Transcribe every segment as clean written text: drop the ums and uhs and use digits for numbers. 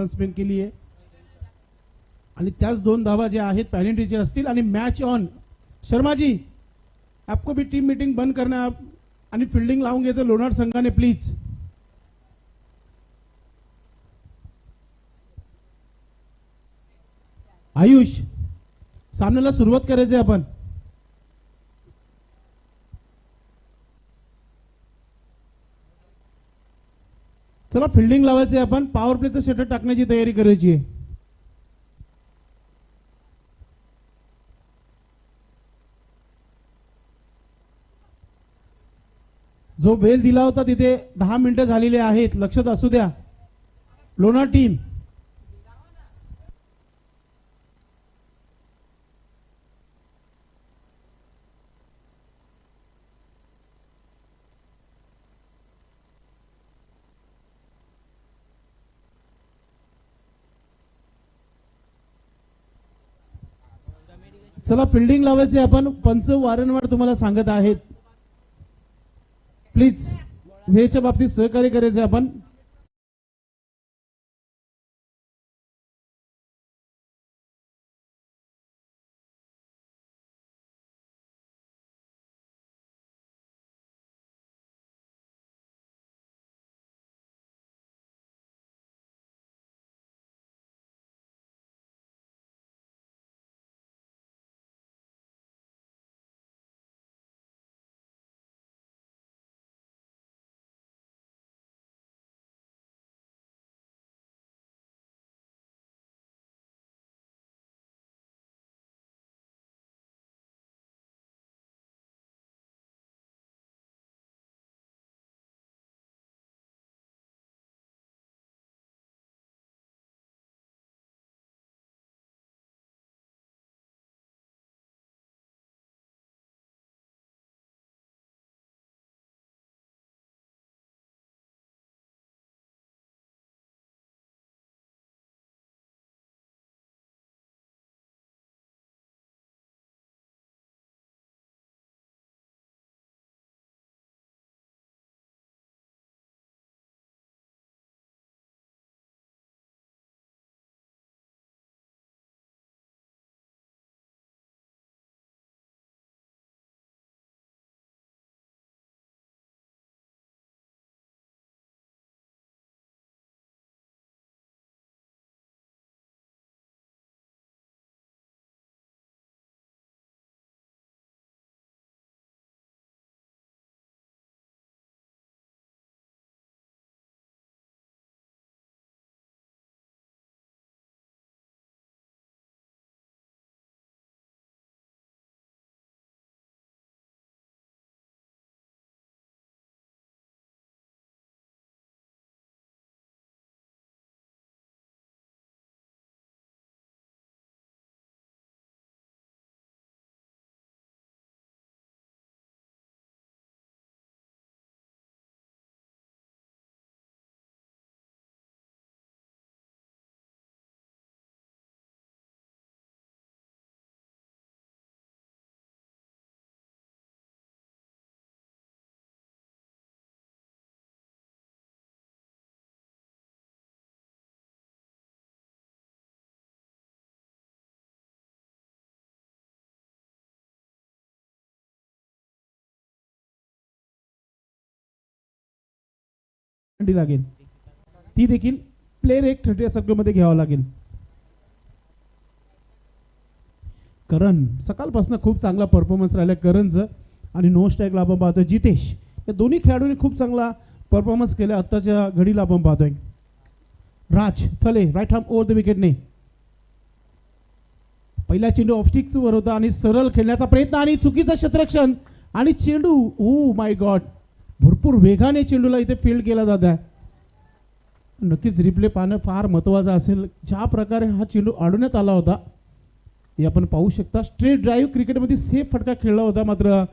Spain के लिए आणि त्याच दोन धावा जे आहेत पेनल्टीचे असतील आणि मॅच ऑन. शर्मा जी आपको भी टीम मीटिंग बंद करना आणि फील्डिंग लावून घेतो लोणार संघाने प्लीज. आयुष सामन्याला सुरुवात करायची आपण. चला फील्डिंग लावायचे आपण. पॉवर प्लेचं शटर टाकण्याची तयारी करायची आहे. जो बेल दिला होता तिथे 10 मिनिटं झालेली आहेत, लक्षात असू द्या लोणार टीम. चला फील्डिंग लावायचे आपण. पंच वारंवार तुम्हाला सांगत आहेत प्लीज वेळेच्या बाबतीत सहकार्य करायचे आपण. लागेल ती देखील प्लेयर एक 30 सर्कलमध्ये घ्यावं लागेल. करण सकाळपासून खूप चांगला परफॉर्मन्स राहिला करणचं. आणि नो स्ट्राईकला आपण पाहतोय जितेश. या दोन्ही खेळाडूंनी खूप चांगला परफॉर्मन्स केला. आत्ताच्या घडीला आपण पाहतोय राज थले राईट हॅम ओव्हर द विकेटने. पहिला चेंडू ऑफस्टिक्स वर होता आणि सरळ खेळण्याचा प्रयत्न आणि चुकीचं क्षेत्ररक्षण आणि चेंडू ओ माय गॉड भरपूर वेगाने चेंडूला इथे फील्ड केला जात आहे. नक्कीच रिप्ले पाहणं फार महत्त्वाचं असेल. ज्या प्रकारे हा चेंडू अडवण्यात आला होता हे आपण पाहू शकता. स्ट्रेट ड्राईव्ह क्रिकेटमध्ये सेफ फटका खेळला होता. मात्र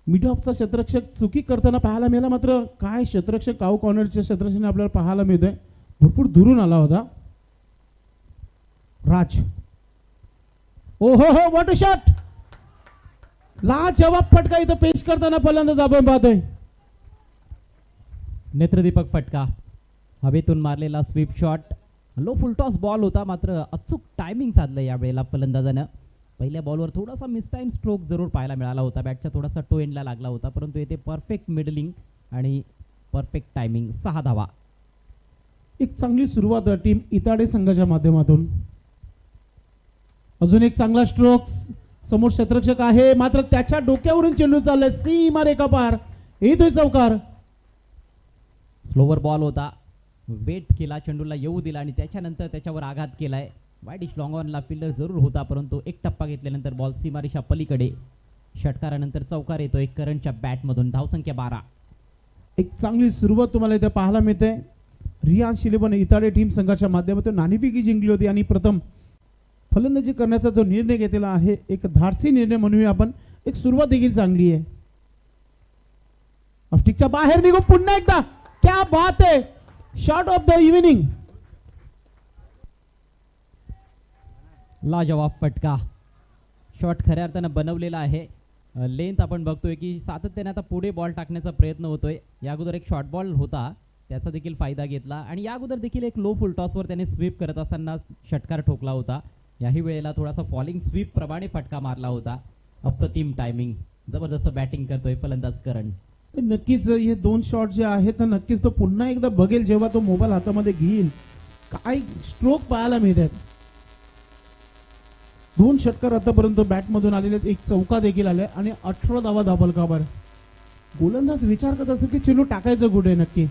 मिड ऑफचा क्षेत्ररक्षक चुकी करताना पाहायला मिळाला. मात्र काय क्षेत्ररक्षक काऊ कॉर्नरच्या क्षेत्ररक्षण आपल्याला पाहायला मिळतंय. भरपूर दुरून आला होता राज. ओ हो हो व्हॉट अ शॉट. लाजवाब फटका इथं पेश करताना पहिल्यांदाच आपण पाहतोय. नेत्रदीपक फटका. हवेतून मारलेला sweep shot, low full toss ball होता, मात्र अचूक टायमिंग साधलं यावेळेला फलंदाजानं. पहिल्या बॉलवर थोडासा मिसटाईम स्ट्रोक जरूर पाहायला मिळाला होता, बॅटच्या थोडासा टो एंडला लागला होता, परंतु येथे परफेक्ट मिडलिंग आणि परफेक्ट टायमिंग. 6 धावा. एक चांगली सुरुवात टीम इताडे संघाच्या माध्यमातून. अजून एक चांगला स्ट्रोक, समोर क्षेत्ररक्षक आहे मात्र त्याच्या डोक्यावरून चेंडू चाललाय सीमा रेखा पार, येतोय चौकार. स्लोवर बॉल होता, वेट केला, चेंडूला येऊ दिला आणि त्याच्यानंतर त्याच्यावर आघात केलाय. वाईट इश लॉंग ऑनला फिल्डर जरूर होता, परंतु एक टप्पा घेतल्यानंतर बॉल सीमारेषा पलीकडे. षटकारानंतर चौकार येतोय करणच्या बॅटमधून. धावसंख्या 12. एक चांगली सुरुवात तुम्हाला इथे पाहायला मिळते. रियान शिलेबन इताडे टीम संघाच्या माध्यमातून नाणेफेकी जिंकली होती आणि प्रथम फलंदाजी करण्याचा जो निर्णय घेतलेला आहे, एक धाडसी निर्णय म्हणूया आपण. एक सुरुवात देखील चांगली आहे. ऑफस्टिकच्या बाहेर निघून पुन्हा एकदा, क्या बात आहे, शॉट ऑफ द इव्हिनिंग. लाजवाब फटका. शॉट खऱ्या अर्थानं बनवलेला आहे. लेंथ आपण बघतोय की सातत्याने आता पुढे बॉल टाकण्याचा प्रयत्न होतोय. या अगोदर एक शॉर्ट बॉल होता, त्याचा देखील फायदा घेतला आणि या अगोदर देखील एक लो फुल टॉसवर त्याने स्वीप करत असताना षटकार ठोकला होता. याही वेळेला थोडासा फॉलिंग स्वीप प्रमाणे फटका मारला होता. अप्रतिम टायमिंग, जबरदस्त बॅटिंग करतोय फलंदाज करण. नक्कीच हे 2 शॉट जे आहेत तर नक्कीच तो पुन्हा एकदा बघेल जेव्हा तो मोबाईल हातामध्ये घेईल. काय स्ट्रोक पाहायला मिळतात. 2 षटकार आतापर्यंत बॅटमधून आलेले, एक चौका देखील आलाय आणि 18 धावा धावलकावर. गोलंदाज विचार करत असेल की चेंडू टाकायचं कुठे नक्की.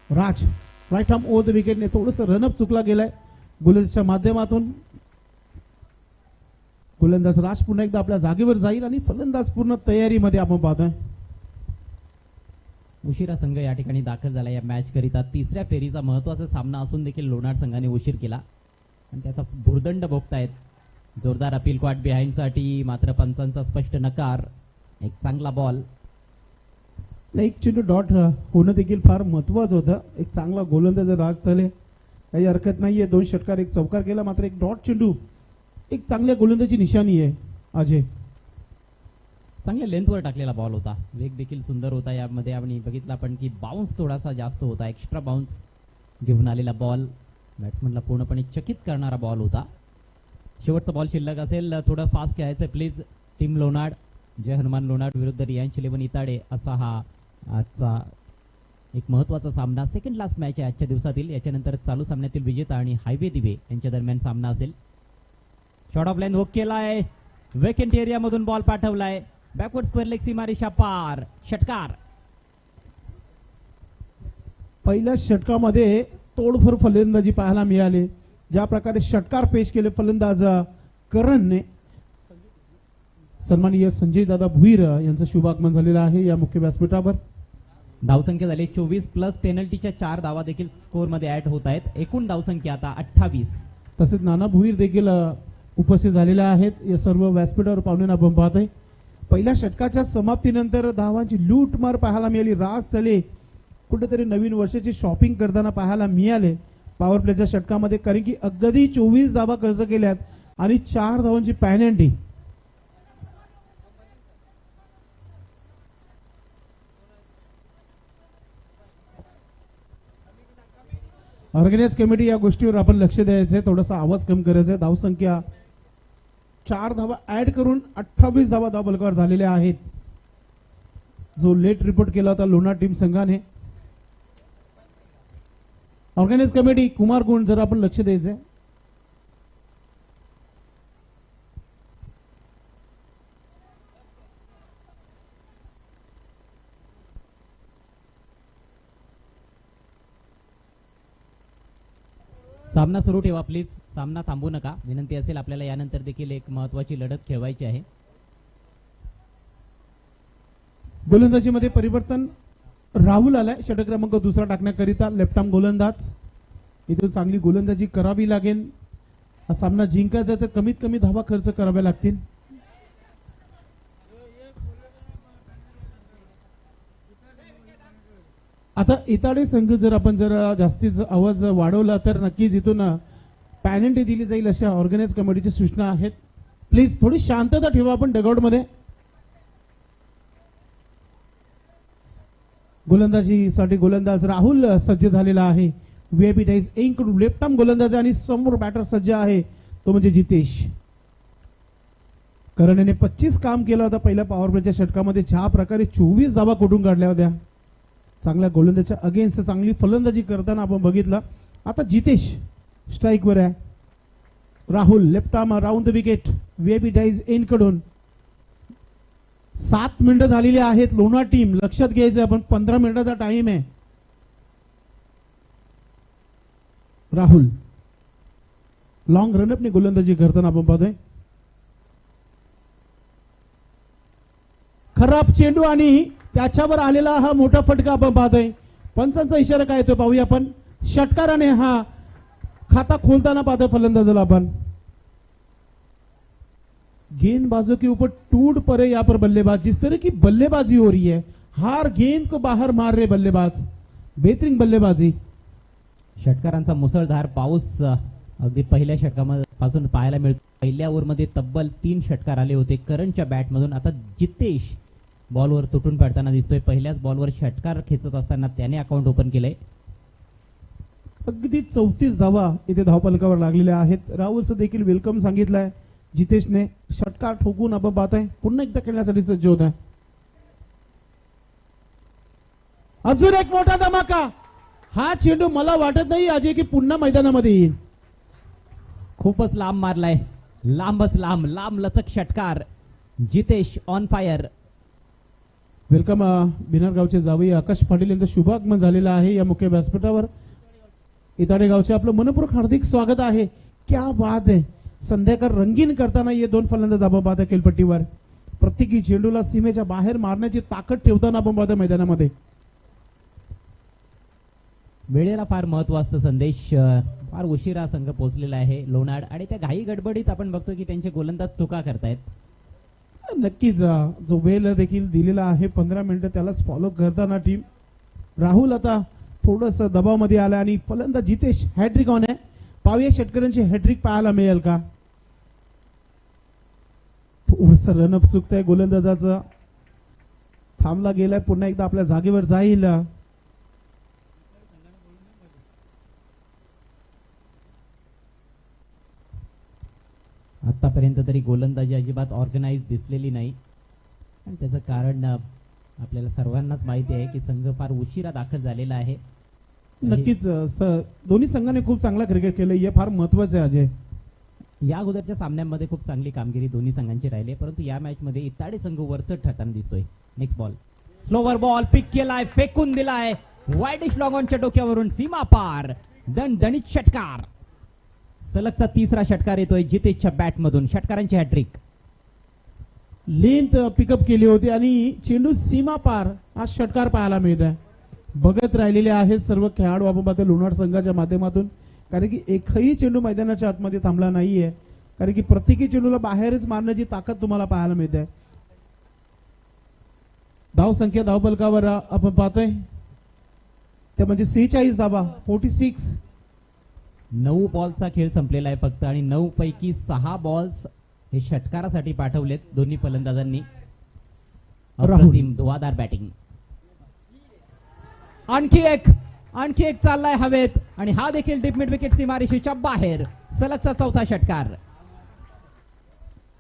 राज राईट आर्म ओव्हर द विकेटने थोडस रनअप चुकला गेलाय गोलंदाजच्या माध्यमातून. गोलंदाज राज पुन्हा एकदा आपल्या जागेवर जाईल आणि फलंदाज पूर्ण तयारीमध्ये आपण पाहतोय. उशिरा संघ या ठिकाणी दाखल झाला या मॅच करिता. तिसऱ्या फेरीचा महत्वाचा सामना असून देखील लोणार संघाने उशीर केला आणि त्याचा भुर्दंड भोगतायत. जोरदार अपील क्वाट बिहाइंड साठी, मात्र पंचांचा स्पष्ट नकार. एक चांगला बॉल, एक चेंडू डॉट होणं देखील फार महत्वाचं होतं. एक चांगला गोलंदाज राज तले, काही हरकत नाहीये. 2 षटकार एक चौकार केला, मात्र एक डॉट चेंडू एक चांगल्या गोलंदाजी निशाणी आहे. अजय चांगल्या लेंथवर टाकलेला बॉल होता, वेग देखील सुंदर होता. यामध्ये आपण बघितलं आपण की बाउन्स थोडासा जास्त होता, एक्स्ट्रा बाउन्स घेऊन आलेला बॉल. बॅट्समनला पूर्णपणे चकित करणारा बॉल होता. शेवटचा बॉल शिल्लक असेल, थोडं फास्ट खेळायचं प्लीज टीम लोणाड. जय हनुमान लोणाड विरुद्ध रियान शिलेवन इताडे असा हा आजचा एक महत्वाचा सामना. सेकंड लास्ट मॅच आहे आजच्या दिवसातील. याच्यानंतर चालू सामन्यातील विजेता आणि हायवे दिवे यांच्या दरम्यान सामना असेल. शॉट ऑफ लाईन हुक केलाय, वेकेंट एरिया मधून बॉल पाठवलाय, बॅकवर्ड स्क्वेअर लेग सीमारेषा पार. षटकार. पहिल्या षटकामध्ये तोडफोड फलंदाजी पाहायला मिळाली. ज्या प्रकारे षटकार पेश केले फलंदाज करणने, सन्माननीय संजय दादा भुईर यांचं शुभागमन झालेलं आहे या मुख्य व्यासपीठावर. धावसंख्या झाली 24 प्लस पेनल्टीच्या 4 धावा देखील स्कोर मध्ये ऍड होत आहेत. एकूण धावसंख्या आता 28. तसेच नाना भुईर देखील उपस्थित झालेले आहेत. या सर्व व्यासपीठावर पाहुण्यांना आपण पाहतोय. पहिल्या षटकाच्या समाप्तीनंतर धावांची लूटमार पाहायला मिळाली. राज तले कुठेतरी नवीन वर्षाची शॉपिंग करताना पाहायला मिळाले पॉवर प्लेच्या षटकामध्ये, कारण की अगदी 24 धावा खर्च केल्यात आणि 4 धावांची पेनल्टी. ऑर्गनाइज कमिटी या गोष्टीवर आपण लक्ष द्यायचंय, थोडासा आवाज कमी करायचा. धावसंख्या 4 धावा ऍड करून 28 धावा धावबलकावर झालेल्या आहेत. जो लेट रिपोर्ट केला होता लोणार टीम संघाने. ऑर्गनाइज कमिटी कुमार गुण जर आपण लक्ष द्यायचंय. सामना सुरू ठेवा प्लीज, सामना थांबू नका. विनंती असेल आपल्याला यानंतर देखील एक महत्वाची लढत खेळवायची आहे. गोलंदाजीमध्ये परिवर्तन. राहुल आलाय षटक क्रमांक 2 टाकण्याकरिता, लेफ्ट आर्म गोलंदाज. इथून चांगली गोलंदाजी करावी लागेल. हा सामना जिंकायचा तर कमीत कमी धावा खर्च कराव्या लागतील. आता इताडे संघ जर आपण जर जास्तीत आवाज वाढवला तर नक्कीच इथून पॅनल्टी दिली जाईल अशा ऑर्गनाइज कमिटीची सूचना आहेत. प्लीज थोडी शांतता ठेवा आपण डगआउट मध्ये. गोलंदाजीसाठी गोलंदाज राहुल सज्ज झालेला आहे. व्हीआयपी टाईज इंकडून लेफ्ट आर्म गोलंदाज आणि समोर बॅटर सज्ज आहे तो म्हणजे जितेश. करण याने 25 काम केलं होतं पहिल्या पॉवर प्लेच्या षटकामध्ये, ज्या प्रकारे 24 धावा कुठून काढल्या होत्या. चांगल्या गोलंदाजच्या अगेन्स्ट चांगली फलंदाजी करताना आपण बघितलं. आता जितेश स्ट्राईकवर आहे. Rahul left arm round the wicket. VIP ties in कडून 7 मिनिटं झालेली आहेत. लोणार टीम लक्षात घ्यायचं आपण 15 मिनिटाचा टाइम आहे. राहुल लॉंग रनअपने गोलंदाजी करताना आपण पाहतोय. खराब चेंडू आणि त्याच्यावर आलेला हा मोठा फटका आपण पाहतोय. पंचांचा इशारा काय येतो पाहूया आपण. षटकाराने हा खाता खोलताना पाहतोय फलंदाजाला आपण. गेंदबाजों के ऊपर टूट पड़े यहाँ पर बल्लेबाज. जिस तरह की बल्लेबाजी हो रही है, हार गेंद को बाहर मार रहे बल्लेबाज. बेहतरीन बल्लेबाजी. षटकारांचा मुसळधार पाऊस अगदी पहिल्या षटकापासून पाहायला मिळतो. पहिल्या ओव्हरमध्ये तब्बल 3 षटकार आले होते करणच्या बॅटमधून. आता जितेश बॉलवर तुटून पडताना दिसतोय. पहिल्याच बॉलवर षटकार खेचत असताना त्याने अकाउंट ओपन केलंय. अगदी 34 धावा इथे धावफलकावर लागलेल्या आहेत. राहुलचं देखील वेलकम सांगितलंय जितेशने. षटकार ठोकून आपण पाहतोय पुन्हा एकदा खेळण्यासाठी सज्ज होत आहे. अजून एक मोठा धमाका. हा चेंडू मला वाटत नाही अजय की पुन्हा मैदानामध्ये येईल. खूपच लांब मारलाय. लांबच लांब लांब लचक षटकार. Jitesh on fire. वेलकम बिनार गावचे जावई आकाश पाटील यांचं शुभागमन झालेलं आहे या मुख्य व्यासपीठावर. इताडे गावचे आपलं मनपूर्वक हार्दिक स्वागत आहे. क्या बात आहे. संध्याकाळ रंगीन करताना ये 2 फलंदाज आपण पाहता खेळपट्टीवर. प्रत्येकी चेंडूला सीमेच्या बाहेर मारण्याची ताकद ठेवताना आपण पाहतो मैदानामध्ये. वेळेला फार महत्व असतं संदेश. फार उशिरा संघ पोहोचलेला आहे लोणाड आणि त्या घाई गडबडीत आपण बघतो की त्यांचे गोलंदाज चुका करतायत. नक्कीच जो वेळ देखील दिलेला आहे 15 मिनिटं त्यालाच फॉलो करताना टीम. राहुल आता थोडस दबावामध्ये आला आणि फलंदाज जितेश हॅट्रिक ऑन आहे. पाहूया षटकारांची हॅट्रिक पाहायला मिळेल का. थोडस रनअप चुकतंय गोलंदाजाचं. थांबला गेलाय पुन्हा एकदा आपल्या जागेवर जाईल. आतापर्यंत तरी गोलंदाजी अजिबात ऑर्गनाइज दिसलेली नाही आणि त्याचं कारण आपल्याला सर्वांनाच माहिती आहे की संघ फार उशिरा दाखल झालेला आहे. नक्कीच दोन्ही संघाने खूप चांगला क्रिकेट केलं हे फार महत्वाचं आहे अजय. या अगोदरच्या सामन्यांमध्ये खूप चांगली कामगिरी दोन्ही संघांची राहिली परंतु या मॅच मध्ये इताडे संघ वरचढ ठरताना दिसतोय. नेक्स्ट बॉल स्लोवर बॉल पिक केलाय फेकून दिलाय वाईडिश लॉंग ऑनच्या डोक्यावरून सीमा पार. दणदणीत षटकार. सलगचा 3रा षटकार येतोय जितेशच्या बॅटमधून. षटकारांची हॅट्रिक. लेंथ पिकअप केली होती आणि चेंडू सीमा पार हा षटकार पाहायला मिळत आहे. बघत राहिलेले आहेत सर्व खेळाडू आपण पाहतो लोणार संघाच्या माध्यमातून. कारण की एकही चेंडू मैदानाच्या आतमध्ये थांबला नाहीये. कारण की प्रत्येकी चेंडूला बाहेरच मारण्याची ताकद तुम्हाला पाहायला मिळते. धावसंख्या धावफलकावर आपण पाहतोय ते म्हणजे 46 धावा 46. 9 बॉलचा खेळ संपलेला आहे फक्त आणि 9 पैकी 6 बॉल्स हे षटकारासाठी पाठवलेत दोन्ही फलंदाजांनी. अप्रतिम धुवाधार बॅटिंग. आणखी एक चाललाय हवेत आणि हा देखील डीप मिड विकेट सीमारेषेच्या बाहेर. सलगचा 4था षटकार.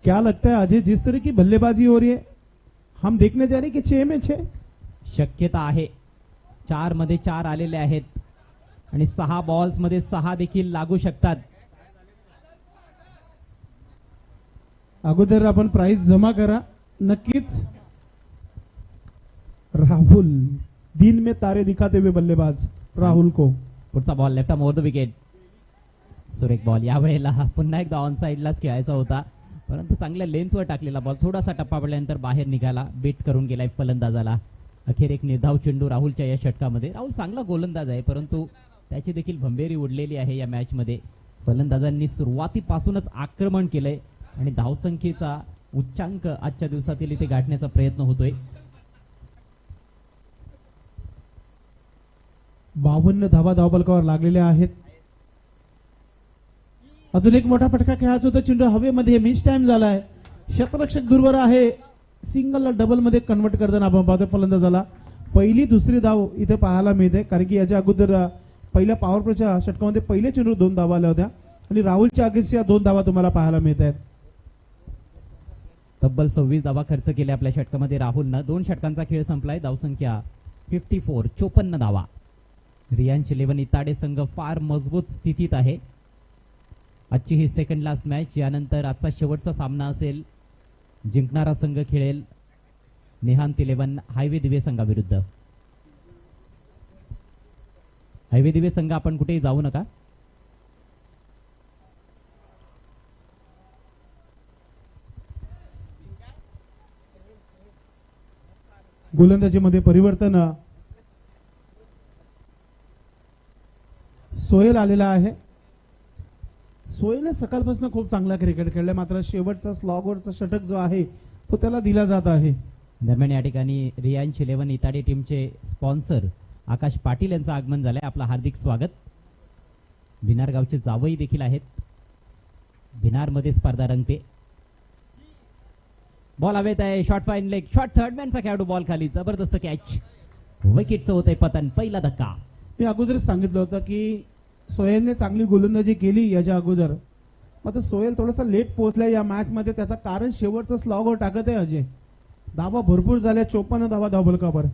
क्या लगता है अजय जिस तरह की बल्लेबाजी हो रही है हम देखने जा रहे हैं कि 6 में 6. शक्यता आहे. 4 मध्ये 4 आलेले आहेत आणि 6 बॉल्स मध्ये 6 देखील लागू शकतात. अगोदर आपण प्राइस जमा करा. नक्कीच राहुल दिन में तारे दिखाते हुए बल्लेबाज राहुल को. पुढचा ball left arm over the wicket. सुरेख बॉल. यावेळेला पुन्हा एकदा ऑन साइडलाच खेळायचा होता परंतु चांगल्या लेंथवर टाकलेला बॉल थोडासा टप्पा पडल्यानंतर बाहेर निघाला. बीट करून गेलाय फलंदाजाला. अखेर एक निर्धाव चेंडू राहुलच्या या षटकामध्ये. राहुल चांगला गोलंदाज आहे परंतु त्याची देखील भंबेरी उडलेली आहे या मॅच मध्ये. फलंदाजांनी सुरुवातीपासूनच आक्रमण केलंय आणि धावसंख्येचा उच्चांक आजच्या दिवसातील इथे गाठण्याचा प्रयत्न होतोय. 52 धावा धावफलकावर लागलेल्या आहेत. अजून एक मोठा फटका खेळायचा होता. चेंडू हवेमध्ये मिस टाइम झालाय. क्षेत्ररक्षक दूरवर आहे. सिंगलला डबल मध्ये कन्वर्ट करताना आपण पाहतो फलंदाजाला. पहिली दुसरी धाव इथे पाहायला मिळते, कारण की याच्या अगोदर पहिल्या पॉवर प्लेच्या षटकामध्ये पहिले चेंडू 2 धावा आल्या होत्या आणि राहुलच्या अगेन्स्ट या 2 धावा तुम्हाला पाहायला मिळत आहेत. तब्बल 26 धावा खर्च केल्या आपल्या षटकामध्ये राहुलनं. 2 षटकांचा खेळ संपलाय. धावसंख्या 54, 54 धावा. रियांश 11 इताडे संघ फार मजबूत स्थितीत आहे. आजची ही सेकंड लास्ट मॅच. यानंतर आजचा शेवटचा सामना असेल. जिंकणारा संघ खेळेल नेहांत 11 हायवे दिवे संघाविरुद्ध. हायवे दिवे संघ, आपण कुठेही जाऊ नका. गोलंदाजीमध्ये परिवर्तन. सोहेल आलेला आहे. सोहेलने सकाळपासून खूप चांगला क्रिकेट खेळलाय, मात्र शेवटचा स्लॉगवरचा षटक जो आहे तो त्याला दिला जात आहे. दरम्यान या ठिकाणी रियांश 11 इताडे टीमचे स्पॉन्सर आकाश पाटील यांचं आगमन झालंय. आपलं हार्दिक स्वागत. भिनार गावचे जावई देखील आहेत. भिनार मध्ये स्पर्धा रंगते. बॉल हवेत आहे. Short fine leg. शॉर्ट थर्डमॅनचा खेळाडू बॉल खाली. जबरदस्त कॅच. विकेटचं होतंय पतन. पहिला धक्का. मी अगोदरच सांगितलं होतं की सोहेलने चांगली गोलंदाजी केली याच्या अगोदर, मात्र सोहेल थोडासा लेट पोहोचलाय या मॅच मध्ये. त्याचं कारण शेवटचं स्लॉगवर टाकत आहे अजय. धावा भरपूर झाल्या. 54 धावा धावबलकावर.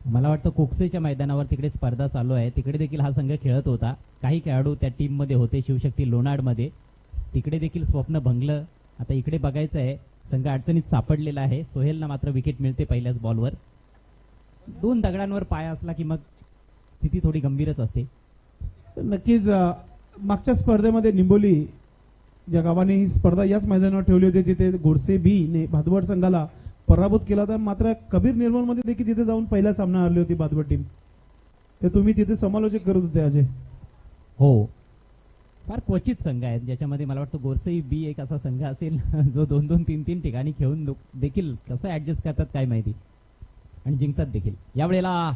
मला वाटतं कोकसेच्या मैदानावर तिकडे स्पर्धा चालू आहे. तिकडे देखील हा संघ खेळत होता. काही खेळाडू त्या टीम मध्ये होते शिवशक्ती लोणाड मध्ये. तिकडे देखील स्वप्न भंगलं. आता इकडे बघायचं आहे. संघ अडचणीत सापडलेला आहे. सोहेलला मात्र विकेट मिळते पहिल्याच बॉलवर. 2 दगडांवर पाय असला की मग स्थिती थोडी गंभीरच असते. नक्कीच मागच्या स्पर्धेमध्ये निंबोली ज्या गावाने ही स्पर्धा याच मैदानावर ठेवली होती, जिथे गोडसे बी ने भादवड संघाला पराभूत केला होता. मात्र कबीर निर्मल मध्ये देखील तिथे जाऊन पहिला सामना हरली होती भादवड टीम. ते तुम्ही तिथे समालोचक करत होते अजय. हो, फार क्वचित संघ आहेत ज्याच्यामध्ये मला वाटतं गोरसई बी एक असा संघ असेल जो 2-2, 3-3 ठिकाणी खेळून देखील कसं ऍडजस्ट करतात काय माहिती, आणि जिंकतात देखील. यावेळेला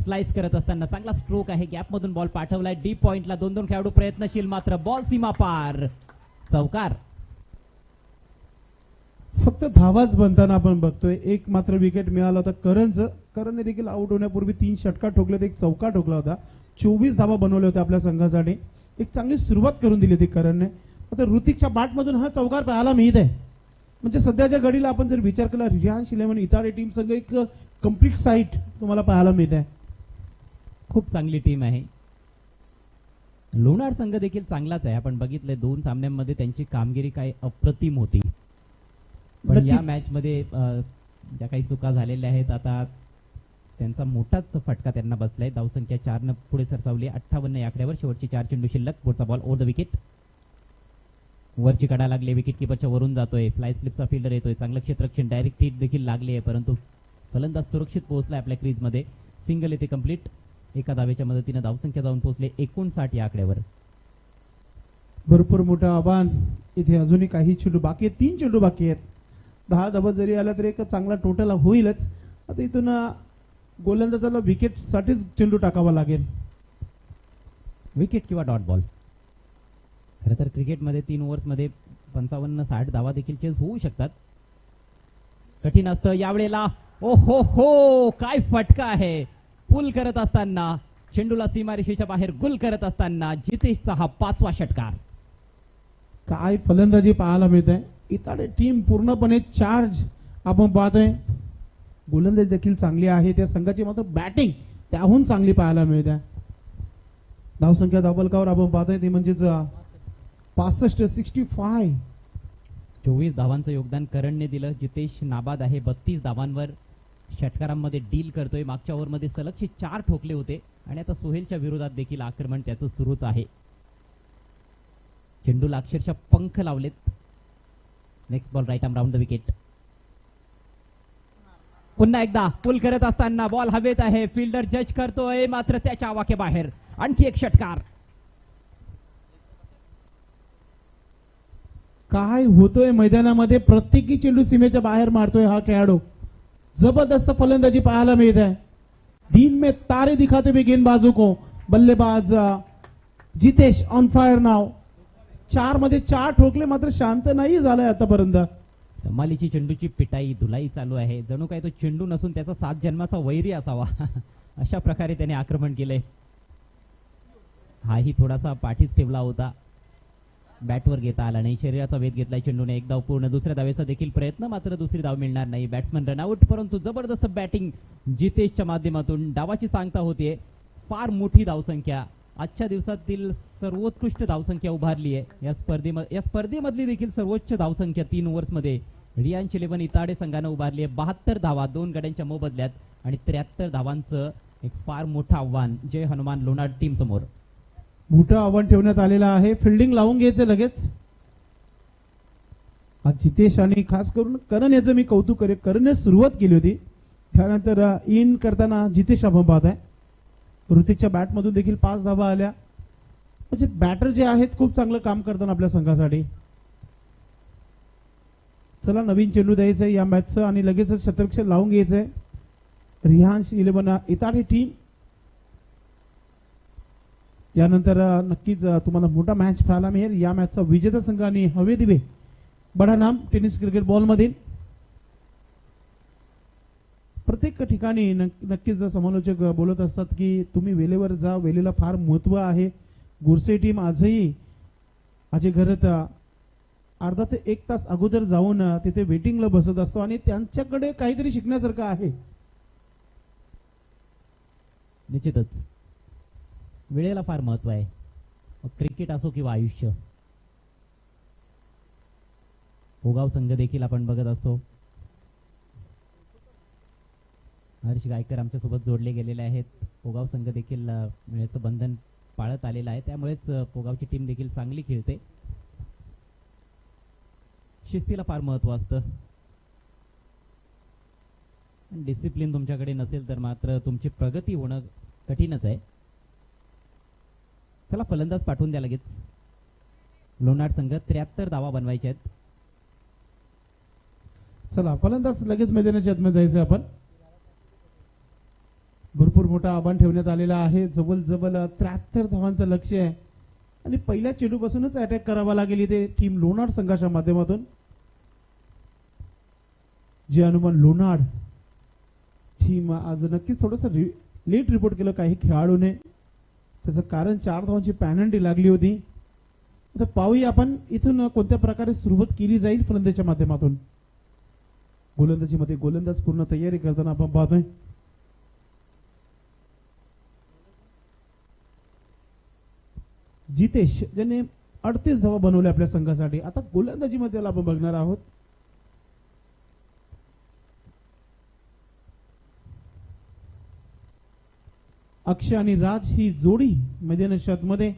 स्लाइस करत असताना चांगला स्ट्रोक आहे. गॅप मधून बॉल पाठवलाय डीप पॉइंटला. 2-2 खेळाडू प्रयत्नशील, मात्र बॉल सीमा पार. चौकार. फक्त धावाच बनताना आपण बघतोय. एक मात्र विकेट मिळाला होता करणचं. करणने देखील आउट होण्यापूर्वी 3 षटकार ठोकले, एक चौका ठोकला होता. 24 धावा बनवल्या होत्या आपल्या संघासाठी. एक चांगली सुरुवात करून दिली होती करणने. आता ऋतिकच्या बॅटमधून हा चौकार पाहायला मिळत आहे. म्हणजे सध्याच्या घडीला आपण जर विचार केला, रियांश 11 इताडे टीम संघ एक कम्प्लीट साईट तुम्हाला पाहायला मिळत आहे. खूप चांगली टीम आहे. लोणार संघ देखील चांगलाच आहे. आपण बघितलंय 2 सामन्यांमध्ये त्यांची कामगिरी काय अप्रतिम होती. पण या मॅच मध्ये ज्या काही चुका झालेल्या आहेत, आता त्यांचा मोठाच फटका त्यांना बसलाय. धावसंख्या 4 न पुढे सरसावली. 58 या आकड्यावर. शेवटची 4 चेंडू शिल्लक. पुढचा बॉल ओव्हर द विकेट. वरची काढा लागले. विकेट किपरच्या वरून जातोय. फ्लाय स्लिपचा फिल्डर येतोय. चांगलं क्षेत्ररक्षण. डायरेक्ट हिट देखील लागली आहे, परंतु फलंदाज सुरक्षित पोहोचलाय आपल्या क्रीज मध्ये. सिंगल येते कंप्लीट. एका धावेच्या मदतीने धावसंख्या जाऊन पोहोचले 59 या आकड्यावर. भरपूर मोठं आव्हान. इथे अजूनही काही चेंडू बाकी आहेत. 3 चेंडू बाकी आहेत. 10 धावा जरी आला तरी एक चांगला टोटल होईलच. आता इथून गोलंदाजाला विकेट साठीच चेंडू टाकावा लागेल. विकेट किंवा डॉट बॉल. खरं तर क्रिकेटमध्ये 3 ओव्हर्समध्ये 55-60 धावा देखील चेस होऊ शकतात. कठीण असतं यावेळेला. ओ हो हो, काय फटका आहे. पुल करत असताना चेंडूला सीमारेषेच्या बाहेर गुल करत असताना जितेशचा हा 5वा षटकार. काय फलंदाजी पाहायला मिळत आहे. इताडे टीम पूर्णपणे चार्ज आपण पाहतोय. गोलंदाजी देखील चांगली आहे. त्या संघाची मात्र बॅटिंग त्याहून चांगली पाहायला मिळते. धावसंख्या धावफलकावर आपण पाहतोय ते म्हणजेच 65. 24 धावांचं योगदान करणने दिलं. जितेश नाबाद आहे 32 धावांवर. षटकारांमध्ये डील करतोय. मागच्या ओव्हरमध्ये सलगचे 4 ठोकले होते आणि आता सोहेलच्या विरोधात देखील आक्रमण त्याचं सुरूच आहे. चेंडूला अक्षरशः पंख लावलेत. Next ball right arm round the wicket. पुन्हा एकदा पुल करत असताना बॉल हवेत आहे. फिल्डर जज करतोय, मात्र त्याच्या आवाक्याबाहेर. आणखी एक षटकार. काय होतोय मैदानामध्ये. प्रत्येकी चेंडू सीमेच्या बाहेर मारतोय हा खेळाडू. जबरदस्त फलंदाजी पाहायला मिळत आहे. दिन में तारे दिखाते हुए गेंदबाजों को. बल्लेबाज जितेश ऑन फायर नाव. 4 मध्ये 4 ठोकले, मात्र शांत नाही झालाय आतापर्यंत. कमालीची चेंडूची पिटाई धुलाई चालू आहे. जणू काय तो चेंडू नसून त्याचा 7 जन्माचा वैरी असावा. अशा प्रकारे त्याने आक्रमण केले. हाही थोडासा पाठीच ठेवला होता, बॅटवर घेता आला नाही. शरीराचा वेध घेतलाय चेंडूने. एक धाव पूर्ण. दुसऱ्या धावेचा देखील प्रयत्न, मात्र दुसरी धाव मिळणार नाही. बॅट्समन रनआउट, परंतु जबरदस्त बॅटिंग जितेशच्या माध्यमातून डावाची सांगता होतीये. फार मोठी धावसंख्या, आजच्या दिवसातील सर्वोत्कृष्ट धावसंख्या उभारली आहे या स्पर्धेमधली देखील सर्वोच्च धावसंख्या 3 ओव्हर्समध्ये रियांश 11 इताडे संघानं उभारली आहे. 72 धावा 2 गड्यांच्या मोबदल्यात आणि 73 धावांचं एक फार मोठं आव्हान जय हनुमान लोणाड टीम समोर. मोठं आव्हान ठेवण्यात आलेलं आहे. फिल्डिंग लावून घ्यायचं लगेच. आज जितेश आणि खास करून करण याचं मी कौतुक करेन. करणने सुरुवात केली होती, त्यानंतर इन करताना जितेश आपण पाहत आहे. ऋतिकच्या बॅटमधून देखील 5 धावा आल्या. म्हणजे बॅटर जे आहेत खूप चांगलं काम करतात आपल्या संघासाठी. चला नवीन चेंडू द्यायचंय या मॅचचं आणि लगेच शतरक्षण लावून घ्यायचंय. रियांश 11 इताडे टीम. यानंतर नक्कीच तुम्हाला मोठा मॅच पाहायला मिळेल. या मॅचचा विजेता संघ आणि हवे दिवे बडा नाम टेनिस क्रिकेट बॉल मधील प्रत्येक ठिकाणी नक्कीच समालोचक बोलत असतात की तुम्ही वेळेवर जा, वेळेला फार महत्व आहे. गुरसे टीम आजही आजी घरात अर्धा ते 1 तास अगोदर जाऊन तिथे वेटिंगला बसत असतो आणि त्यांच्याकडे काहीतरी शिकण्यासारखं आहे. निश्चितच वेळेला फार महत्व आहे, क्रिकेट असो किंवा आयुष्य. पोगाव संघ देखील आपण बघत असतो. हर्ष गायकर आमच्या सोबत जोडले गेलेले आहेत. पोगाव संघ देखील वेळेचं बंधन पाळत आलेलं आहे, त्यामुळेच पोगावची टीम देखील चांगली खेळते. शिस्तीला फार महत्व असतं. डिसिप्लिन तुमच्याकडे नसेल तर मात्र तुमची प्रगती होणं कठीणच आहे. चला फलंदाज पाठवून द्या लगेच. लोणाड संघ 73 धावा बनवायच्या आहेत. चला फलंदाज लगेच मैदानाच्या आतमध्ये जायचं आपण. भरपूर मोठा आव्हान ठेवण्यात आलेला आहे. जवळ 73 धावांचं लक्ष्य आहे आणि पहिल्या चेंडूपासूनच अटॅक करावा लागेल इथे टीम लोणाड संघाच्या माध्यमातून. जे हनुमान लोणाड टीम आज नक्कीच थोडस लेट रिपोर्ट केलं काही खेळाडूने. त्याचं कारण 4 धावांची पॅनल्टी लागली होती. आता पाहूया आपण इथून कोणत्या प्रकारे सुरुवात केली जाईल फलंदाजीच्या माध्यमातून. गोलंदाजीमध्ये गोलंदाज पूर्ण तयारी करताना आपण पाहतोय. जितेश ज्याने 38 धावा बनवल्या आपल्या संघासाठी. आता गोलंदाजीमध्ये आपण बघणार आहोत. अक्षय आणि राज ही जोडी मैदानाच्या आतमध्ये.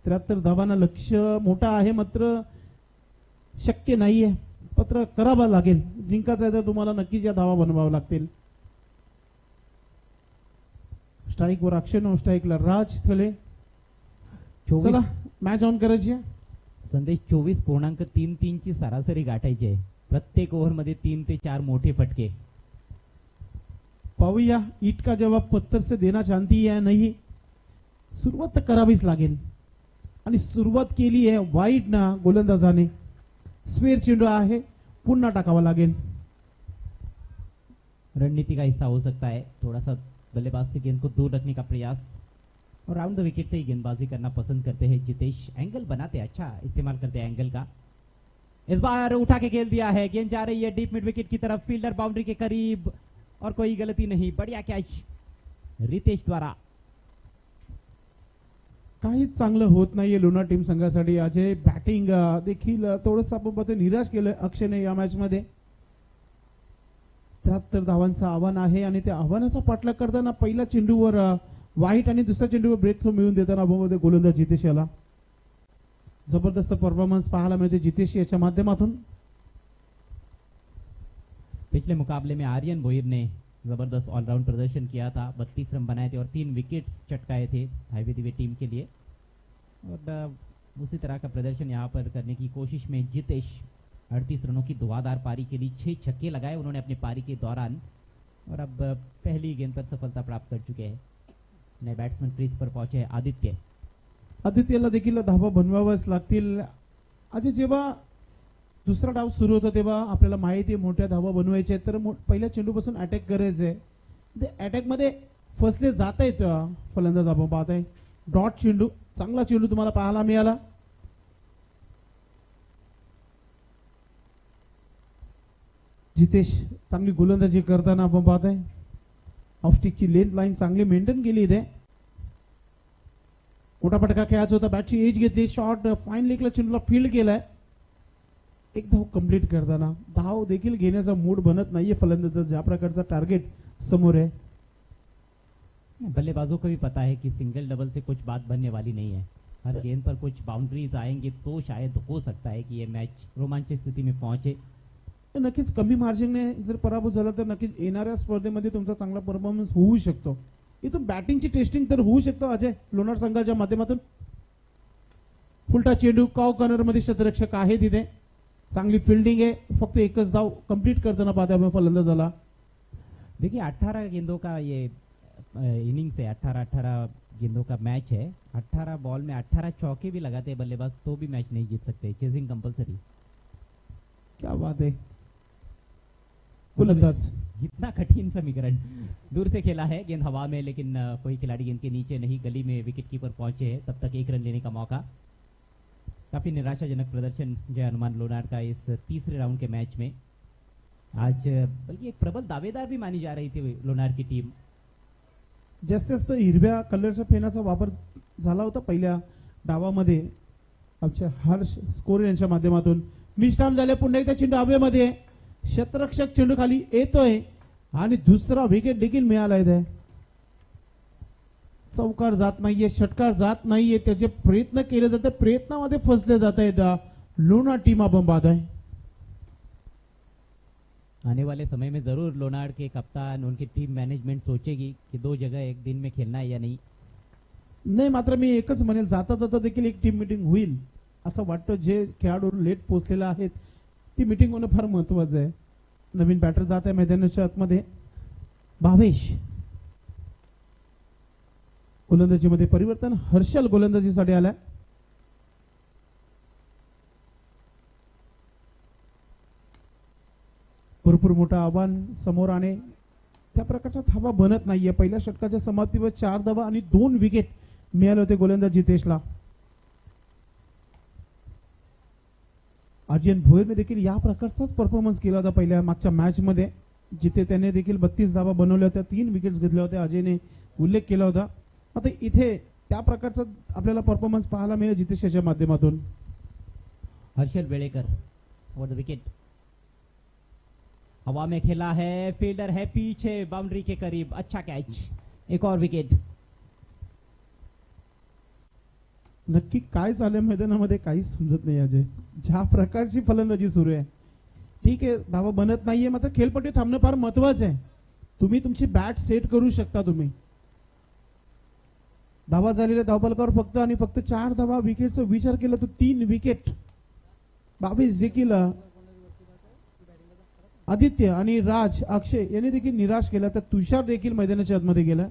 73 धावांना लक्ष्य मोठा आहे, मात्र शक्य नाहीये. पत्र करावं लागेल. जिंकायचं आहे तर तुम्हाला नक्कीच या धावा बनवाव्या लागतील. स्ट्राईकवर अक्षय, नो स्ट्राईकला राज थले. चला मॅच ऑन करायची आहे. संदेश 24.33 ची सरासरी गाठायची आहे. प्रत्येक ओव्हरमध्ये 3 ते 4 मोठे फटके. पाहूया ईट का जवाब पत्थर से देना चाहती है नहीं. सुरुवात तर करावीच लागेल आणि सुरुवात केली आहे वाईट ना गोलंदाजाने. स्क्वेअर चेंडू आहे, पुन्हा टाकावा लागेल. रणनीति का हिस्सा हो सकता है. थोड़ा सा बल्लेबाज से गेंद को दूर रखने का प्रयास और राउंड द विकेट से ही गेंदबाजी करना पसंद करते हैं जितेश. एंगल बनाते, अच्छा इस्तेमाल करते हैं एंगल का. इस बार उठा के खेल दिया है. गेंद जा रही है डीप मिड विकेट की तरफ. फील्डर बाउंड्री के करीब और कोई गलती नहीं. बढ़िया कैच रितेश द्वारा. काहीच चांगलं होत नाहीये लोणार टीम संघासाठी. अजय बॅटिंग देखील थोडंसं आपण पाहतो निराश केलं अक्षयने या मॅच मध्ये. 73 धावांचं आव्हान आहे आणि त्या आव्हानाचा पाठलाग करताना पहिल्या चेंडूवर वाईट आणि दुसऱ्या चेंडूवर ब्रेक थ्रो मिळून देताना गोलंदाज जितेश याला जबरदस्त परफॉर्मन्स पाहायला मिळते जितेश याच्या माध्यमातून. पिछले मुकाबले में आर्यन भोईर ने जबरदस्त ऑलराउंड प्रदर्शन किया था. 32 रन बनाए थे और 3 विकेट्स चटकाए थे हाईवे दिवे टीम के लिए. और उसी तरह का प्रदर्शन यहाँ पर करने की कोशिश में जितेश 38 रनों की धुआंधार पारी के लिए 6 छक्के लगाए उन्होंने अपनी पारी के दौरान. और अब पहली गेंद पर सफलता प्राप्त कर चुके हैं. नए बैट्समैन क्रीज पर पहुंचे हैं आदित्य. आदित्यला देखील धावा बनवाव्याच लागतील. आज जेव्हा दुसरा डाव सुरू होता तेव्हा आपल्याला माहिती आहे मोठ्या धावा बनवायच्या आहेत तर पहिल्या चेंडूपासून अटॅक करायचे. ते अटॅक मध्ये फसले जात आहेत फलंदाज आपण पाहत आहे. डॉट चेंडू, चांगला चेंडू तुम्हाला पाहायला मिळाला. जितेश चांगली गोलंदाजी करताना आपण पाहत आहे. ऑफस्टिकची लेंथ लाईन चांगली मेंटेन केली इथे. मोठा फटका खेळायचा होता, बॅटची एज घेतली, शॉट फाईन लेगला चेंडूला फील्ड केलाय. एक धाव कंप्लीट करताना धाव देखील घेण्याचा मूड बनत नाहीये फलंदाज, ज्या प्रकारचा टार्गेट समोर है. बल्लेबाजों को भी पता है कि सिंगल डबल से कुछ बात बनने वाली नहीं है. हर गेंद पर कुछ बाउंड्रीज आएंगे तो शायद हो सकता है कि ये मैच रोमांचक स्थिति में पहुंचे. नक्कीच कमी मार्जिनने जर पराभूत झाला तर नक्कीच येणाऱ्या स्पर्धेमध्ये तुमचा चांगला परफॉर्मन्स होऊ शकतो. इथून बॅटिंगची टेस्टिंग तर होऊ शकतो अजय लोणार संघाच्या माध्यमातून. फुलटा चेंडू, काव कॉर्नर मध्ये क्षेत्ररक्षक आहे तिथे, चांगली फील्डिंग आहे. फक्त एकच धाव कंप्लीट करताना पाहता आपण फलंदाजाला. देखिए 18 गेंदों का ये इनिंग्स है, 18 गेंदों का मैच है. 18 बॉल में 18 चौके भी लगाते हैं बल्लेबाज तो भी मैच नहीं जीत सकते. Chasing compulsory. क्या बात है. फलंदाज इतना कठिन समीकरण. दूर से खेला है, गेंद हवा में, लेकिन कोई खिलाड़ी गेंद के नीचे नहीं, गली में विकेट कीपर पहुंचे हैं. तब तक 1 रन लेने का मौका. काफी निराशाजनक प्रदर्शन जय हनुमान लोनार का इस तीसरे राउंड के मैच में. आज बल्कि एक प्रबल दावेदार भी मानी जा रही थी लोनार की टीम. जास्तीत जास्त हिरव्या कलरच्या पेनाचा वापर झाला होता पहिल्या डावामध्ये आमच्या हर्ष स्कोर यांच्या माध्यमातून. मिस्टाम झाले, पुन्हा एकदा चेंडू हवेमध्ये, क्षेत्ररक्षक चेंडू खाली येतोय आणि दुसरा विकेट देखील मिळाला आहे. चौकार जात नाहीये, षटकार जात नाहीये, त्याचे प्रयत्न केले जाते, प्रयत्नामध्ये फसले जात आहेत लोणार टीम आपण पाहत आहे. आने वाले समय में जरूर लोनार के कप्तान, उनकी टीम मैनेजमेंट सोचेगी कि 2 जगह एक दिन में खेलना है या नहीं. नाही, मात्र मी एकच म्हणेल, जाता जाता देखील एक टीम मीटिंग होईल असं वाटतं. जे खेळाडू लेट पोहोचलेले आहेत ती मीटिंग होणं फार महत्वाचं आहे. नवीन बॅटर जात आहे मैदानाच्या आतमध्ये. भावेश गोलंदाजीमध्ये परिवर्तन, हर्षल गोलंदाजीसाठी आलाय. भरपूर मोठं आव्हान समोर आणि त्या प्रकारच्या धावा बनत नाहीये. पहिल्या षटकाच्या समाप्तीवर 4 धावा आणि 2 विकेट मिळाले होते गोलंदाज जितेशला. आर्यन भोयरने देखील या प्रकारचाच परफॉर्मन्स केला होता पहिल्या मागच्या मॅच मध्ये, जिथे त्याने देखील 32 धावा बनवल्या होत्या, 3 विकेट्स घेतल्या होत्या. अजयने उल्लेख केला होता. आता इथे त्या प्रकारचा आपल्याला परफॉर्मन्स पाहायला मिळेल जितेशच्या माध्यमातून. Harshal Velekar over the wicket. हवा में खेला है, फील्डर है पीछे बाउंड्री के करीब, अच्छा कैच. एक और विकेट. नक्की काय झालंय मैदानामध्ये काहीच समजत नाही अजय. ज्या प्रकारची फलंदाजी सुरू आहे, ठीक आहे धावा बनत नाहीये, मात्र खेळपट्टी थांबणं फार महत्वाचं आहे. तुम्ही तुमची बॅट सेट करू शकता. तुम्ही धावा झालेल्या धावफलकावर फक्त आणि फक्त 4 धावा, विकेटचा विचार केला तर 3 विकेट. 22 देखील आदित्य आणि राज अक्षय यांनी देखील निराश केला. तर तुषार देखील मैदानाच्या आतमध्ये गेला.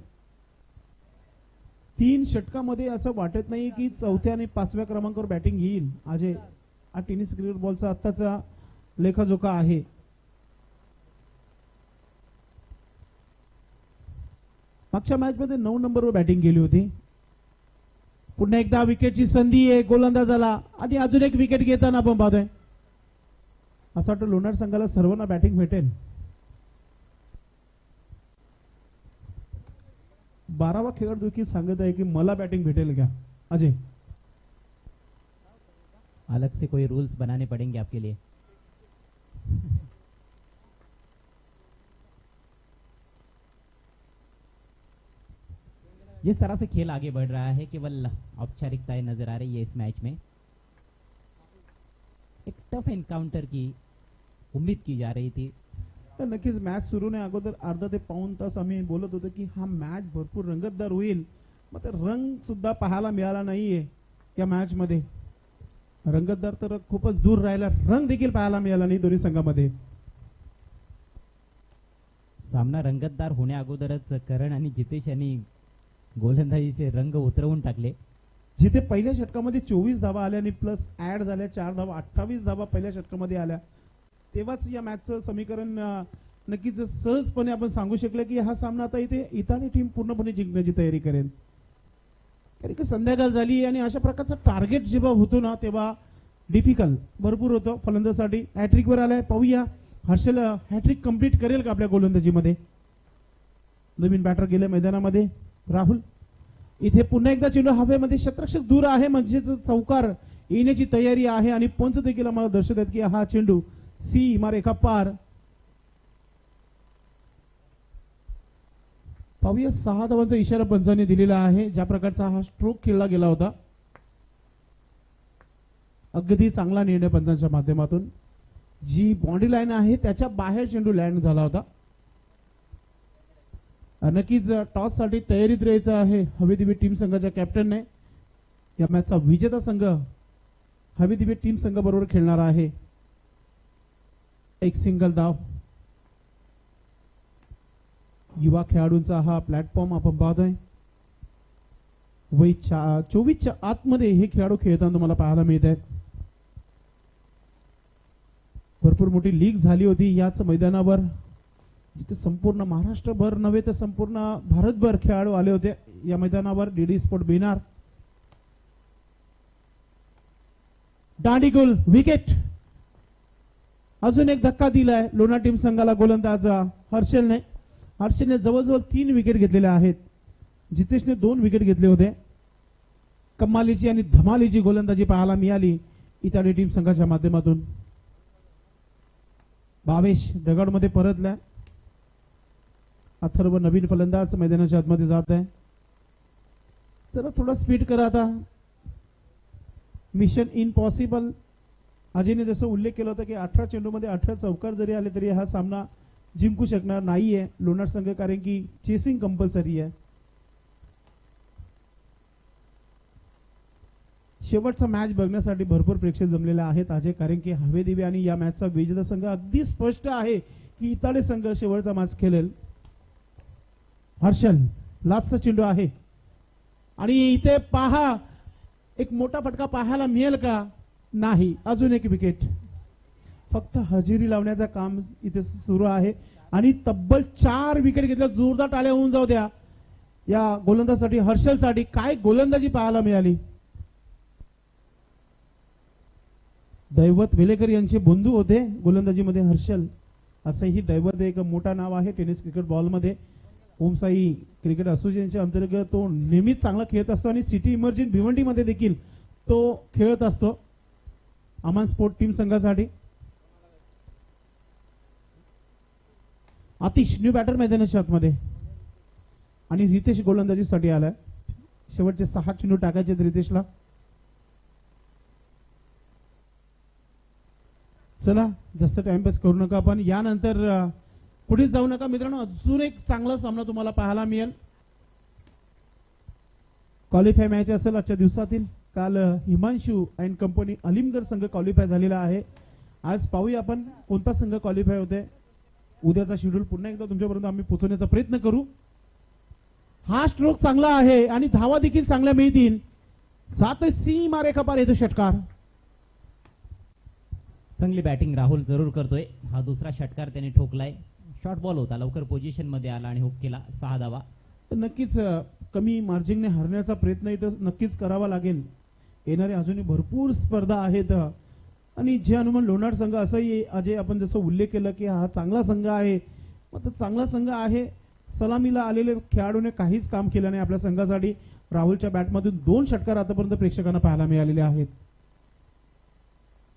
3 षटकामध्ये असं वाटत नाही की 4थ्या आणि 5व्या क्रमांकावर बॅटिंग येईल अजय. हा टेनिस क्रिकेट बॉलचा आत्ताचा लेखाजोखा आहे. मागच्या मॅच मध्ये 9 नंबरवर बॅटिंग केली होती. पुन्हा एकदा विकेटची संधी आहे गोलंदाजाला आणि अजून एक विकेट घेताना आपण पाहतोय. असं वाटतं लोणार संघाला सर्वांना बॅटिंग भेटेल. 12वा खेळाडू देखील सांगत आहे की मला बॅटिंग भेटेल का अजय. अलग से कोई रूल्स बनाने पड़ेंगे आपके लिए. जिस तरह से खेल आगे बढ़ रहा है, केवल औपचारिकताएं नजर आ रही है इस मैच में. एक टफ एनकाउंटर की उम्मीद की जा रही थी. तर नक्कीच मॅच सुरू नाही अगोदर अर्धा ते पाऊण तास आम्ही बोलत होतो की हा मॅच भरपूर रंगतदार होईल, मात्र रंग सुद्धा पाहायला मिळाला नाहीये या मॅच मध्ये. रंगतदार तर खूपच दूर राहिला, रंग देखील पाहायला मिळाला नाही दोन्ही संघामध्ये. सामना रंगतदार होण्या अगोदरच करण आणि जितेश यांनी गोलंदाजीचे रंग उतरवून टाकले. जिथे पहिल्या षटकामध्ये 24 धावा आल्या आणि प्लस ऍड झाल्या 4 धावा, 28 धावा पहिल्या षटकामध्ये आल्या. तेव्हाच या मॅचचं समीकरण नक्कीच सहजपणे आपण सांगू शकले की हा सामना आता इथे इटाली टीम पूर्णपणे जिंकण्याची तयारी करेल. कारण की संध्याकाळ झाली आणि अशा प्रकारचा टार्गेट जेव्हा होतो ना तेव्हा डिफिकल्ट भरपूर होतं फलंदाजासाठी. हॅट्रिक वर आलाय, पाहूया हर्षल हॅट्रिक कंप्लीट करेल का आपल्या गोलंदाजीमध्ये. नवीन बॅटर गेले मैदानामध्ये राहुल. इथे पुन्हा एकदा चेंडू हवेमध्ये, क्षेत्ररक्षक दूर आहे म्हणजेच चौकार येण्याची तयारी आहे आणि पंच देखील आम्हाला दर्शवत आहेत की हा चेंडू सीमारेखा पार. पाहूया 6 धावांचा इशारा पंचांनी दिलेला आहे. ज्या प्रकारचा हा स्ट्रोक खेळला गेला होता अगदी चांगला निर्णय पंचांच्या माध्यमातून. जी बाउंड्री लाईन आहे त्याच्या बाहेर चेंडू लँड झाला होता. नक्कीच टॉस साठी तयारीत राहायचं आहे हवेदिवे टीम संघाच्या कॅप्टनने. या मॅचचा विजेता संघ हवेदिवे टीम संघ बरोबर खेळणार आहे. एक सिंगल धाव. युवा खेळाडूंचा हा प्लॅटफॉर्म आपण पाहतोय. वय 24च्या आतमध्ये हे खेळाडू खेळताना तुम्हाला पाहायला मिळत आहेत. भरपूर मोठी लीग झाली होती याच मैदानावर जिथे संपूर्ण महाराष्ट्रभर नव्हे तर संपूर्ण भारतभर खेळाडू आले होते या मैदानावर. डीडी स्पोर्ट बिनार. दांडी गोल विकेट. अजून एक धक्का दिलाय लोणार टीम संघाला गोलंदाज हर्षलने. हर्षलने जवळजवळ 3 विकेट घेतलेल्या आहेत. जितेशने 2 विकेट घेतले होते. कमालीची आणि धमालीची गोलंदाजी पाहायला मिळाली इटाली टीम संघाच्या माध्यमातून. भावेश दगडमध्ये परतला. अथर्व नवीन फलंदाज मैदानाच्या आतमध्ये जात आहे. चला थोडा स्पीड करा आता. Mission impossible. अजयने जसं उल्लेख केला होता की 18 चेंडूमध्ये 18 चौकार जरी आले तरी हा सामना जिंकू शकणार नाहीये लोणार संघ, कारण की चेसिंग कंपल्सरी आहे. शेवटचा मॅच बघण्यासाठी भरपूर प्रेक्षक जमलेले आहेत अजय, कारण की हवेदिवे आणि या मॅचचा विजेता संघ अगदी स्पष्ट आहे की इटाली संघ शेवटचा मॅच खेळेल. हर्षल लास्टचा चेंडू आहे आणि इथे पहा एक मोठा फटका पाहायला मिळेल का. नाही. अजून एक विकेट. फक्त हजेरी लावण्याचं काम इथे सुरू आहे आणि तब्बल 4 विकेट घेतल्या. जोरदार टाळ्या होऊन जाऊ द्या या गोलंदाजासाठी, हर्षलसाठी. काय गोलंदाजी पाहायला मिळाली. दैवत वेलेकर यांचे बंधू होते गोलंदाजीमध्ये हर्षल. असंही दैवत एक मोठा नाव आहे टेनिस क्रिकेट बॉलमध्ये. ओमसाई क्रिकेट असोसिएशनच्या अंतर्गत तो नेहमीच चांगला खेळत असतो आणि सिटी इमर्जिंग भिवंडी मध्ये देखील तो खेळत असतो अमान स्पोर्ट टीम संघासाठी. आतिश न्यू बॅटर मैदानाच्या आतमध्ये आणि रितेश गोलंदाजीसाठी आलाय. शेवटचे 6 चेंडू टाकायचे रितेशला. चला जास्त टाइमपास करू नका आपण. यानंतर पुढे जाऊ नका मित्रांनो. अजून एक चांगला सामना तुम्हाला पाहायला मिळेल. क्वालिफाय मॅच असेल आजच्या दिवसातील. काल हिमांशू अँड कंपनी अलिमगड संघ क्वालिफाय झालेला आहे. आज पाहूया आपण कोणता संघ क्वालिफाय होते. उद्याचा शेड्यूल पुन्हा एकदा तुमच्यापर्यंत आम्ही पोहोचवण्याचा प्रयत्न करू. हा स्ट्रोक चांगला आहे आणि धावा देखील चांगल्या मिळतील. 7 सीमारेखा पार येतो षटकार. चांगली बॅटिंग राहुल जरूर करतोय. हा दुसरा षटकार त्याने ठोकलाय. शॉर्ट बॉल होता, लवकर पोझिशन मध्ये आला आणि हुक केला. 6 धावा. नक्कीच कमी मार्जिनने हरण्याचा प्रयत्न इथं नक्कीच करावा लागेल. येणारे अजूनही भरपूर स्पर्धा आहेत आणि जे अनुमान लोणार संघ असंही अजय आपण जसं उल्लेख केला की हा चांगला संघ आहे. मग चांगला संघ आहे. सलामीला आलेले खेळाडूने काहीच काम केलं नाही आपल्या संघासाठी. राहुलच्या बॅटमधून 2 षटकार आतापर्यंत प्रेक्षकांना पाहायला मिळालेले आहेत.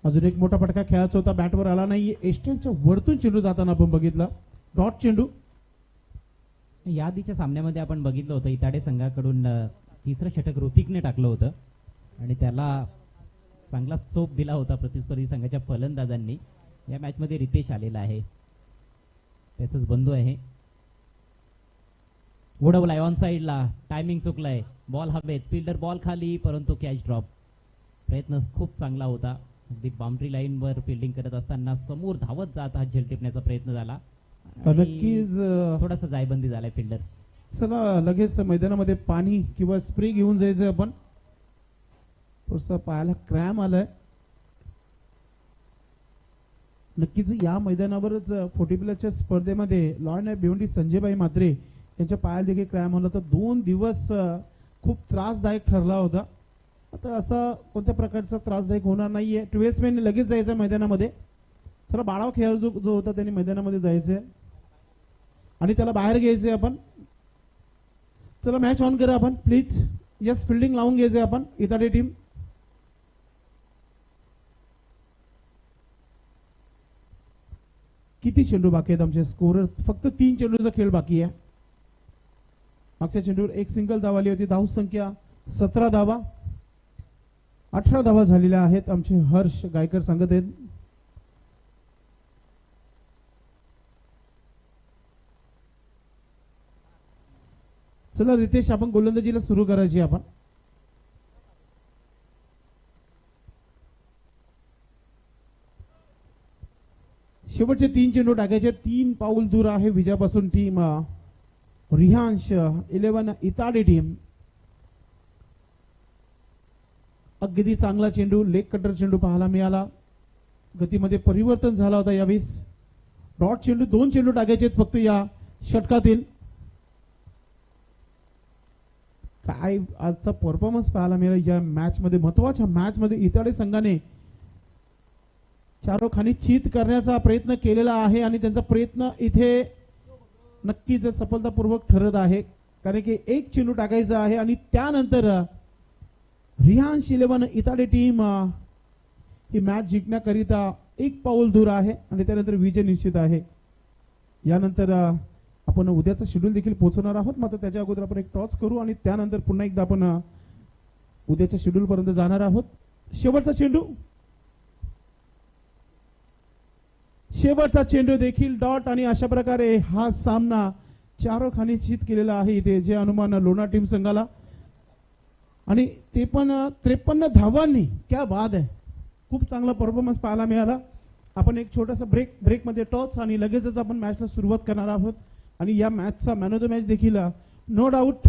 अजून एक मोठा फटका खेळायचा होता, बॅटवर आला नाही. एस्टेनच्या वरतून चेंडू जाताना आपण बघितला. डॉट चेंडू. या आधीच्या सामन्यामध्ये आपण बघितलं होतं इटाडे संघाकडून 3रं षटक ऋतिकने टाकलं होतं आणि त्याला चांगला चोप दिला होता प्रतिस्पर्धी संघाच्या फलंदाजांनी. या मॅच मध्ये रितेश आलेला आहे, त्याचाच बंधू आहे. उडवलाय ऑन साइडला. टायमिंग चुकलाय. बॉल हवेत. फिल्डर बॉल खाली, परंतु कॅच ड्रॉप. प्रयत्न खूप चांगला होता. अगदी बाउंड्री लाईन वर फिल्डिंग करत असताना समोर धावत जात हा झेल टिपण्याचा प्रयत्न झाला. नक्कीच थोडासा जायबंदी झालाय फिल्डर. चला लगेच मैदानामध्ये पाणी किंवा स्प्रे घेऊन जायचं आपण. थोडसा पायाला क्रॅम आलाय. नक्कीच या मैदानावरच 40 प्लसच्या स्पर्धेमध्ये लॉर्ड भिवंडी संजयभाई म्हात्रे यांच्या पायाला देखील क्रॅम आला होता. 2 दिवस खूप त्रासदायक ठरला होता. आता असा कोणत्या प्रकारचा त्रासदायक होणार नाहीये. ट्वेल्समॅन लगेच जायचं मैदानामध्ये. चला बाळाव खेळाडू जो होता त्यांनी मैदानामध्ये जायचंय आणि त्याला बाहेर घ्यायचंय आपण. चला मॅच ऑन करा आपण प्लीज. यस, फिल्डिंग लावून घ्यायचंय आपण इताडे टीम. किती चेंडू बाकी आहेत आमचे स्कोरर? फक्त 3 चेंडूचा खेळ बाकी आहे. मागच्या चेंडूवर एक सिंगल धाव आली होती. धाव संख्या 17 धावा. 18 धावा झालेल्या आहेत. आमचे हर्ष गायकर सांगत आहेत. चला रितेश, आपण गोलंदाजीला सुरू करायची आपण. शेवटचे 3 चेंडू टाकायचे. 3 पाऊल दूर आहे विजयापासून टीम रिहांश 11 इताडे टीम. अगदी चांगला चेंडू, लेग कटर चेंडू पाहायला मिळाला. गतीमध्ये परिवर्तन झाला होता यावेळेस. डॉट चेंडू 2 चेंडू टाकायचे फक्त या षटकातील. काय आजचा परफॉर्मन्स पाहायला मिळाला या मॅच मध्ये. महत्वाच्या मॅच मध्ये इताडे संघाने चारोखानी चित करण्याचा प्रयत्न केलेला आहे आणि त्यांचा प्रयत्न इथे नक्कीच सफलतापूर्वक ठरत आहे. कारण की 1 चेंडू टाकायचा आहे आणि त्यानंतर रिहांश 11 इताडे टीम ही मॅच जिंकण्याकरिता 1 पाऊल दूर आहे आणि त्यानंतर विजय निश्चित आहे. यानंतर आपण उद्याचं शेड्यूल देखील पोहोचवणार आहोत. मात्र त्याच्या अगोदर आपण एक टॉस करू आणि त्यानंतर पुन्हा एकदा आपण उद्याच्या शेड्यूल पर्यंत जाणार आहोत. शेवटचा चेंडू देखील डॉट आणि अशा प्रकारे हा सामना चारोखानी चित केलेला आहे इथे. जे अनुमान लोणार टीम संघाला आणि ते पण 53 धावांनी. क्या बात आहे. खूप चांगला परफॉर्मन्स पाहायला मिळाला. आपण एक छोटासा ब्रेकमध्ये टॉस आणि लगेचच आपण मॅचला सुरुवात करणार आहोत. आणि या मॅचचा मॅन ऑफ द मॅच देखील नो डाऊट